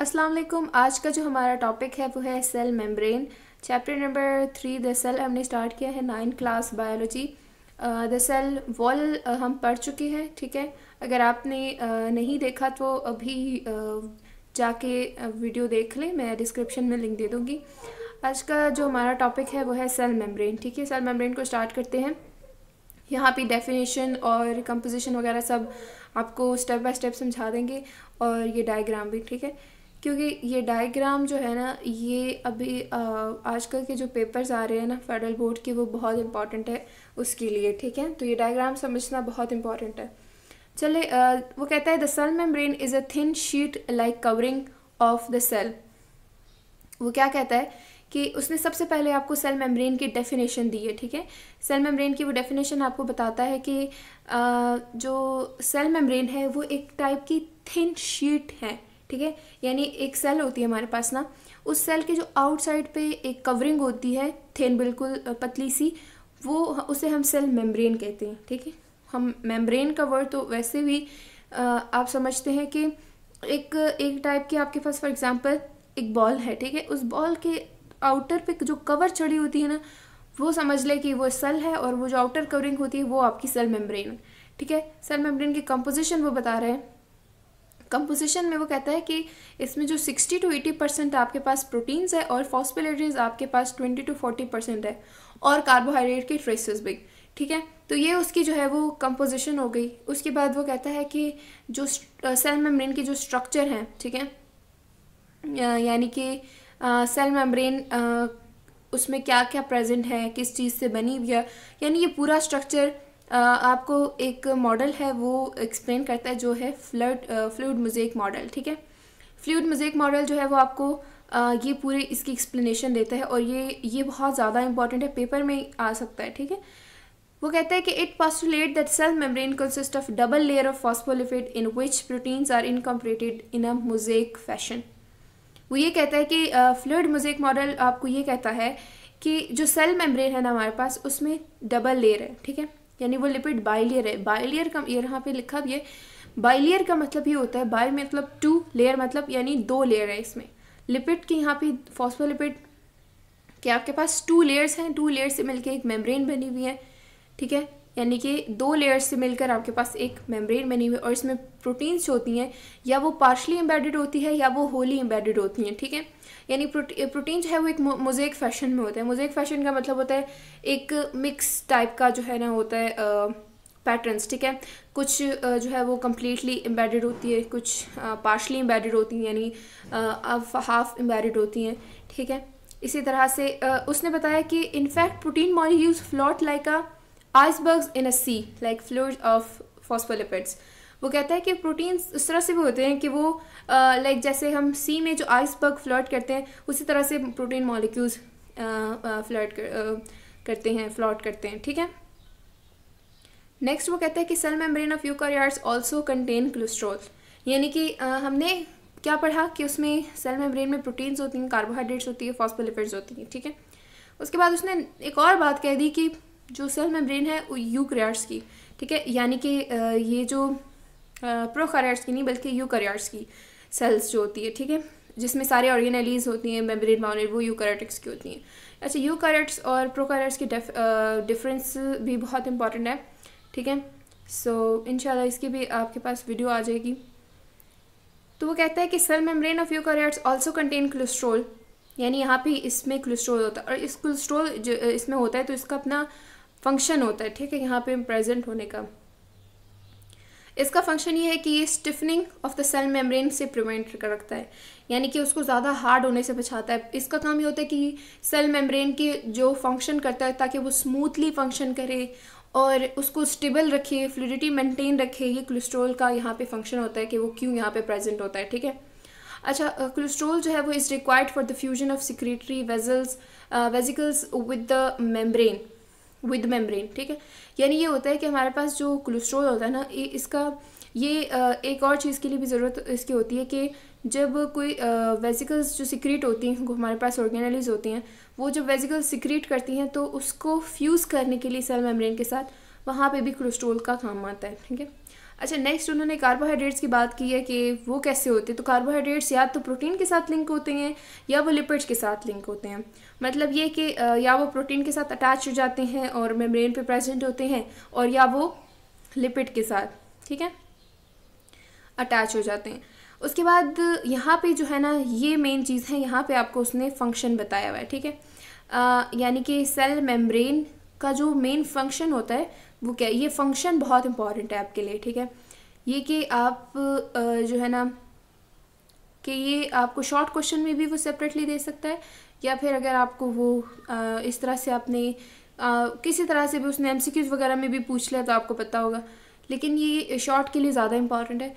अस्सलाम वालेकुम। आज का जो हमारा टॉपिक है वो है cell membrane. Chapter number 3 the cell हमने स्टार्ट किया है 9th class biology. The cell wall हम पढ़ चुके हैं, ठीक है। अगर आपने नहीं देखा तो अभी जाके वीडियो देख लें, मैं डिस्क्रिप्शन में लिंक दे दूँगी। आज का जो हमारा टॉपिक है वो है सेल मेम्ब्रेन, ठीक है। सेल मेम्ब्रेन को स्टार्ट करते हैं। यहाँ पे डेफिनेशन और कंपोजिशन वगैरह सब आपको स्टेप बाय स्टेप समझा देंगे, और ये डायग्राम भी, ठीक है। क्योंकि ये डायग्राम जो है ना, ये अभी आजकल के जो पेपर्स आ रहे हैं ना फेडरल बोर्ड के, वो बहुत इंपॉर्टेंट है उसके लिए, ठीक है। तो ये डायग्राम समझना बहुत इंपॉर्टेंट है। चले वो कहता है the cell membrane is a thin sheet like covering of the cell. वो क्या कहता है कि उसने सबसे पहले आपको सेल मेम्ब्रेन की डेफिनेशन दी है, ठीक है। सेल मेम्ब्रेन की वो डेफिनेशन आपको बताता है कि जो सेल मेम्ब्रेन है वो एक टाइप की थिन शीट है, ठीक है। यानी एक सेल होती है हमारे पास ना, उस सेल के जो आउटसाइड पे एक कवरिंग होती है थिन, बिल्कुल पतली सी, वो उसे हम सेल मेम्ब्रेन कहते हैं, ठीक है। हम मेम्ब्रेन का वर्ड तो वैसे भी आप समझते हैं कि एक टाइप की आपके पास फॉर एग्जांपल एक बॉल है, ठीक है। उस बॉल के आउटर पे जो कवर चढ़ी होती है ना, वो समझ ले कि वो सेल है, और वो जो आउटर कवरिंग होती है वो आपकी सेल मेम्ब्रेन, ठीक है। सेल मेम्ब्रेन की कंपोजिशन वो बता रहे हैं। कंपोजिशन में वो कहता है कि इसमें जो 60 to 80% आपके पास प्रोटीन्स है, और फॉस्फोलिपिड्स आपके पास 20 to 40% है, और कार्बोहाइड्रेट के ट्रेसेस भी, ठीक है। तो ये उसकी जो है वो कंपोजिशन हो गई। उसके बाद वो कहता है कि जो सेल मेम्ब्रेन की जो स्ट्रक्चर है, ठीक है, यानी कि सेल मेम्ब्रेन उसमें क्या क्या प्रेजेंट है, किस चीज़ से बनी हुई है, यानी ये पूरा स्ट्रक्चर आपको एक मॉडल है वो एक्सप्लेन करता है, जो है फ्लूइड मोज़ेक मॉडल, ठीक है। फ्लूइड मोज़ेक मॉडल जो है वो आपको ये पूरे इसकी एक्सप्लेनेशन देता है, और ये बहुत ज़्यादा इंपॉर्टेंट है, पेपर में आ सकता है, ठीक है। वो कहता है कि it postulate that cell membrane consist of double layer of phospholipid in which proteins are incorporated in a mosaic fashion. वो ये कहता है कि फ्लूइड मोज़ेक मॉडल आपको ये कहता है कि जो सेल मेम्ब्रेन है ना हमारे पास, उसमें डबल लेयर है, ठीक है। यानी वो लिपिड बाइलेयर है। बाइलेयर का ये यहाँ पे लिखा भी है, बाइलेयर का मतलब ये होता है, बाई मतलब 2, लेयर मतलब यानी 2 लेयर है इसमें लिपिड की। यहाँ पे फॉस्फोलिपिड के आपके पास 2 लेयर्स हैं, 2 लेयर से मिलकर एक मेम्ब्रेन बनी हुई है, ठीक है। यानी कि 2 लेयर्स से मिलकर आपके पास एक मेम्ब्रेन बनी हुई है, और इसमें प्रोटीन्स होती हैं, या वो पार्शली एम्बेडेड होती है या वो होली एम्बेडेड होती हैं, ठीक है। यानी प्रोटीन जो है वो एक मोज़ेक फैशन में होता है। मोज़ेक फैशन का मतलब होता है एक मिक्स टाइप का जो है ना होता है पैटर्न्स, ठीक है। कुछ जो है वो कम्प्लीटली एम्बेडेड होती है, कुछ पार्शली एम्बेडेड होती हैं, यानी हाफ एम्बेडेड होती हैं, ठीक है। इसी तरह से उसने बताया कि in fact protein molecules float like a icebergs in a sea like fluid of phospholipids. वो कहता है कि प्रोटीन्स इस तरह से भी होते हैं कि वो लाइक जैसे हम सी में जो आइसबर्ग फ्लोट करते हैं, उसी तरह से प्रोटीन मॉलिक्यूल्स फ्लोट करते हैं, ठीक है। नेक्स्ट वो कहता है कि cell membrane of eukaryotes also contain cholesterol. यानी कि हमने क्या पढ़ा कि उसमें सेल मेम्ब्रेन में प्रोटीन्स होती हैं, कार्बोहाइड्रेट्स होती है, फॉस्फोलिपिड्स होती हैं, ठीक है। उसके बाद उसने एक और बात कह दी कि जो सेल मेम्ब्रेन है वो यूकारियोट्स की, ठीक है, यानी कि ये जो प्रोकारियोट्स की नहीं बल्कि यूकारियोट्स की सेल्स जो होती है, ठीक है, जिसमें सारे ऑर्गेनेलीज होती हैं मेम्ब्रेन बाउंडेड, वो यूकारियोटिक्स की होती हैं। अच्छा, यूकारियोट्स और प्रोकारियोट्स की डिफरेंस भी बहुत इंपॉर्टेंट है, ठीक है। सो इंशाल्लाह इसकी भी आपके पास वीडियो आ जाएगी। तो वो कहता है कि cell membrane of eukaryotes also contain cholesterol. यानी यहाँ पे इसमें कोलेस्ट्रॉल होता है, और इस कोलेस्ट्रॉल जो इसमें होता है तो इसका अपना फंक्शन होता है, ठीक है, यहाँ पे प्रेजेंट होने का। इसका फंक्शन ये है कि ये stiffening of the cell membrane से प्रिवेंट कर रखता है, यानी कि उसको ज़्यादा हार्ड होने से बचाता है। इसका काम ये होता है कि सेल मेम्ब्रेन के जो फंक्शन करता है ताकि वो स्मूथली फंक्शन करे और उसको स्टेबल रखे, फ्लूइडिटी मेंटेन रखे। ये कोलेस्ट्रॉल का यहाँ पे फंक्शन होता है कि वो क्यों यहाँ पे प्रेजेंट होता है, ठीक है। अच्छा, कोलेस्ट्रॉल जो है वो is required for the fusion of secretory vesicles with membrane, ठीक है। यानी ये होता है कि हमारे पास जो कोलेस्ट्रॉल होता है ना, ये एक और चीज़ के लिए भी ज़रूरत इसकी होती है कि जब कोई वेजिकल्स जो सिक्रीट होती हैं, हमारे पास ऑर्गेनेलीज होती हैं, वो जब वेजिकल्स सिक्रीट करती हैं तो उसको फ्यूज़ करने के लिए सेल मेम्ब्रेन के साथ वहाँ पे भी कोलेस्ट्रॉल का काम आता है, ठीक है। अच्छा, नेक्स्ट उन्होंने कार्बोहाइड्रेट्स की बात की है कि वो कैसे होते हैं। तो कार्बोहाइड्रेट्स या तो प्रोटीन के साथ लिंक होते हैं या वो लिपिड्स के साथ लिंक होते हैं। मतलब ये कि या वो प्रोटीन के साथ अटैच हो जाते हैं और मेम्ब्रेन पे प्रेजेंट होते हैं, और या वो लिपिड के साथ, ठीक है, अटैच हो जाते हैं। उसके बाद यहाँ पे जो है ना, ये मेन चीज़ है, यहाँ पे आपको उसने फंक्शन बताया हुआ है, ठीक है। यानी कि सेल मेम्ब्रेन का जो मेन फंक्शन होता है वो क्या है, ये फंक्शन बहुत इंपॉर्टेंट है आपके लिए, ठीक है। ये कि आप जो है ना कि ये आपको शॉर्ट क्वेश्चन में भी वो सेपरेटली दे सकता है, या फिर अगर आपको वो इस तरह से आपने किसी तरह से भी उसने एमसीक्यूज वगैरह में भी पूछ लिया तो आपको पता होगा, लेकिन ये शॉर्ट के लिए ज़्यादा इंपॉर्टेंट है।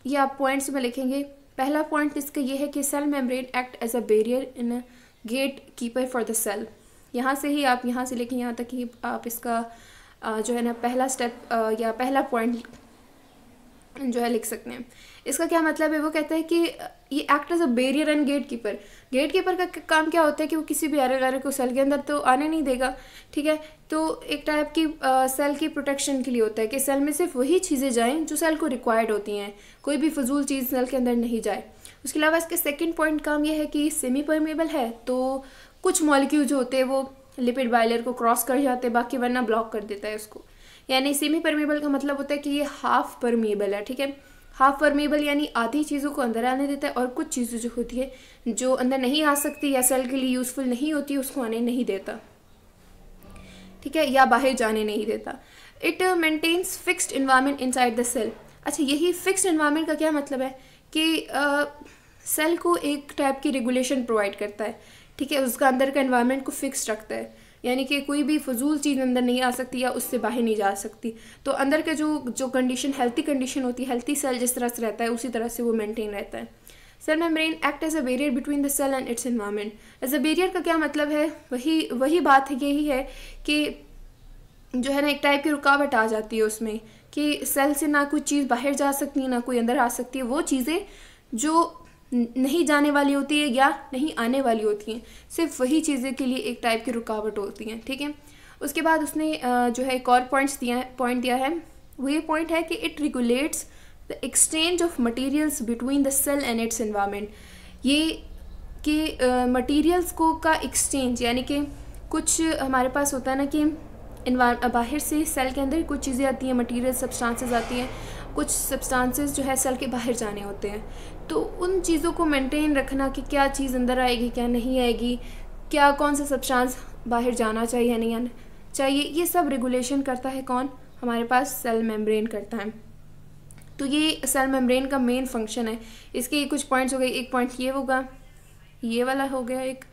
ये आप पॉइंट्स में लिखेंगे। पहला पॉइंट इसका ये है कि cell membrane act as a barrier in a gate keeper for the cell. यहाँ से ही आप यहाँ से लेके यहाँ तक ही आप इसका जो है ना पहला स्टेप या पहला पॉइंट जो है लिख सकते हैं। इसका क्या मतलब है, वो कहता है कि ये act as a barrier and gate keeper. Gate keeper का काम क्या होता है कि वो किसी भी एरर को सेल के अंदर तो आने नहीं देगा, ठीक है। तो एक टाइप की सेल की प्रोटेक्शन के लिए होता है कि सेल में सिर्फ वही चीज़ें जाएं जो सेल को रिक्वायर्ड होती हैं, कोई भी फजूल चीज़ सेल के अंदर नहीं जाए। उसके अलावा इसके सेकेंड पॉइंट काम यह है कि सेमी परमेबल है, तो कुछ मॉलिक्यूल जो होते हैं वो लिपिड बाइलर को क्रॉस कर जाते हैं, बाकी वरना ब्लॉक कर देता है उसको। यानी सेमी परमेबल का मतलब होता है कि ये हाफ परमेबल है, ठीक है। हाफ परमेबल यानी आधी चीज़ों को अंदर आने देता है, और कुछ चीज़ें जो होती है जो अंदर नहीं आ सकती या सेल के लिए यूज़फुल नहीं होती उसको आने नहीं देता, ठीक है, या बाहर जाने नहीं देता। It maintains fixed environment inside the cell. अच्छा, यही फिक्स्ड इन्वायरमेंट का क्या मतलब है कि सेल को एक टाइप की रेगुलेशन प्रोवाइड करता है, ठीक है, उसका अंदर का इन्वायरमेंट को फिक्स रखता है, यानी कि कोई भी फजूल चीज़ अंदर नहीं आ सकती या उससे बाहर नहीं जा सकती। तो अंदर का जो कंडीशन, हेल्थी कंडीशन होती है, हेल्थी सेल जिस तरह से रहता है उसी तरह से वो मेंटेन रहता है। Cell membrane act as a barrier between the cell and its environment. As a barrier का क्या मतलब है, वही बात है, यही है कि जो है ना एक टाइप की रुकावट आ जाती है उसमें कि सेल से ना कोई चीज़ बाहर जा सकती है ना कोई अंदर आ सकती है। वो चीज़ें जो नहीं जाने वाली होती है या नहीं आने वाली होती हैं, सिर्फ वही चीज़ें के लिए एक टाइप की रुकावट होती हैं, ठीक है। उसके बाद उसने जो है एक और पॉइंट दिया है, वो ये पॉइंट है कि it regulates the exchange of materials between the cell and its environment. ये कि मटेरियल्स को का एक्सचेंज, यानी कि कुछ हमारे पास होता है ना कि बाहर से सेल के अंदर कुछ चीज़ें आती हैं, मटेरियल सब्सटेंसेस आती हैं, कुछ सब्सटेंसेस जो है सेल के बाहर जाने होते हैं। तो उन चीज़ों को मेंटेन रखना कि क्या चीज़ अंदर आएगी क्या नहीं आएगी, क्या कौन सा सब्सटेंस बाहर जाना चाहिए नहीं आना चाहिए, ये सब रेगुलेशन करता है कौन, हमारे पास सेल मेम्ब्रेन करता है। तो ये सेल मेम्ब्रेन का मेन फंक्शन है। इसके कुछ पॉइंट्स हो गए, एक पॉइंट ये होगा, ये वाला हो गया, एक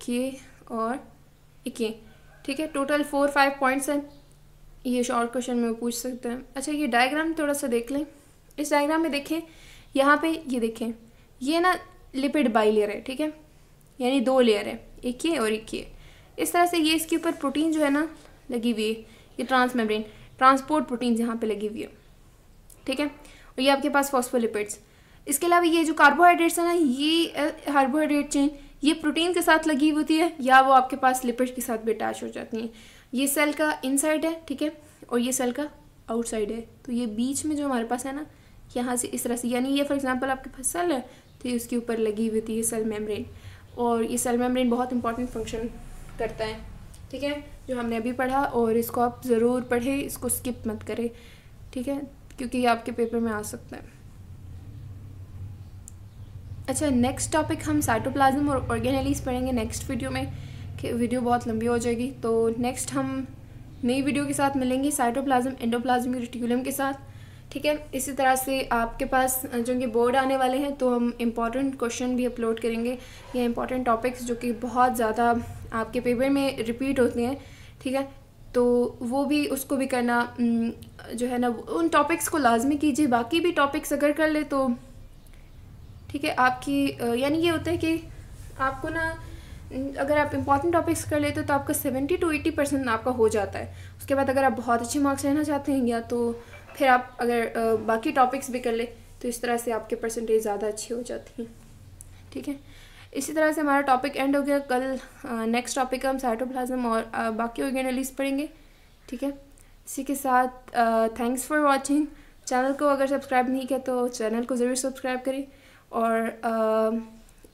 ये और एक ये, ठीक है। टोटल 4-5 पॉइंट्स हैं। ये शॉर्ट क्वेश्चन में पूछ सकते हैं। अच्छा, ये डायग्राम थोड़ा सा देख लें। इस डायग्राम में देखें, यहाँ पे ये देखें, ये ना लिपिड बाइलेयर है, ठीक है, यानी 2 लेयर है, एक ये और एक ये। इस तरह से ये इसके ऊपर प्रोटीन जो है ना लगी हुई है, ये ट्रांसमेम्ब्रेन ट्रांसपोर्ट प्रोटीन यहाँ पे लगी हुई है, ठीक है। और ये आपके पास फॉस्फोलिपिड्स। इसके अलावा ये जो कार्बोहाइड्रेट्स है ना, ये कार्बोहाइड्रेट चेन ये प्रोटीन के साथ लगी होती है या वो आपके पास लिपिड के साथ भी अटैच हो जाती हैं। ये सेल का इनसाइड है, ठीक है, और ये सेल का आउटसाइड है। तो ये बीच में जो हमारे पास है ना, यहाँ से इस तरह से, यानी ये फॉर एग्जांपल आपके पास सेल है तो इसके ऊपर लगी हुई थी ये सेल मेम्ब्रेन, और ये सेल मेम्ब्रेन बहुत इंपॉर्टेंट फंक्शन करता है, ठीक है, जो हमने अभी पढ़ा। और इसको आप ज़रूर पढ़ें, इसको स्किप मत करें, ठीक है, क्योंकि ये आपके पेपर में आ सकता है। अच्छा, नेक्स्ट टॉपिक हम साइटोप्लाज्म और ऑर्गेनेलीज पढ़ेंगे नेक्स्ट वीडियो में, कि वीडियो बहुत लंबी हो जाएगी। तो नेक्स्ट हम नई वीडियो के साथ मिलेंगे, साइटोप्लाज्म एंडोप्लाज्मिक रेटिकुलम के साथ, ठीक है। इसी तरह से आपके पास जो कि बोर्ड आने वाले हैं तो हम इम्पॉर्टेंट क्वेश्चन भी अपलोड करेंगे, या इम्पॉर्टेंट टॉपिक्स जो कि बहुत ज़्यादा आपके पेपर में रिपीट होते हैं, ठीक है, तो वो भी उसको भी करना जो है ना, उन टॉपिक्स को लाजमी कीजिए। बाकी भी टॉपिक्स अगर कर ले तो ठीक है, आपकी यानी ये होता है कि आपको ना अगर आप इंपॉर्टेंट टॉपिक्स कर लेते हो तो आपका 70 to 80% आपका हो जाता है। उसके बाद अगर आप बहुत अच्छे मार्क्स लेना चाहते हैं या तो फिर आप अगर बाकी टॉपिक्स भी कर ले तो इस तरह से आपके परसेंटेज ज़्यादा अच्छी हो जाती हैं, ठीक है। इसी तरह से हमारा टॉपिक एंड हो गया। कल नेक्स्ट टॉपिक हम साइटोप्लाज्म और बाकी ऑर्गेनेलीज पढ़ेंगे, ठीक है। इसी के साथ थैंक्स फॉर वाचिंग। चैनल को अगर सब्सक्राइब नहीं किया तो चैनल को ज़रूर सब्सक्राइब करें और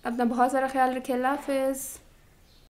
अपना बहुत सारा ख्याल रखें। अल्लाह हाफिज़।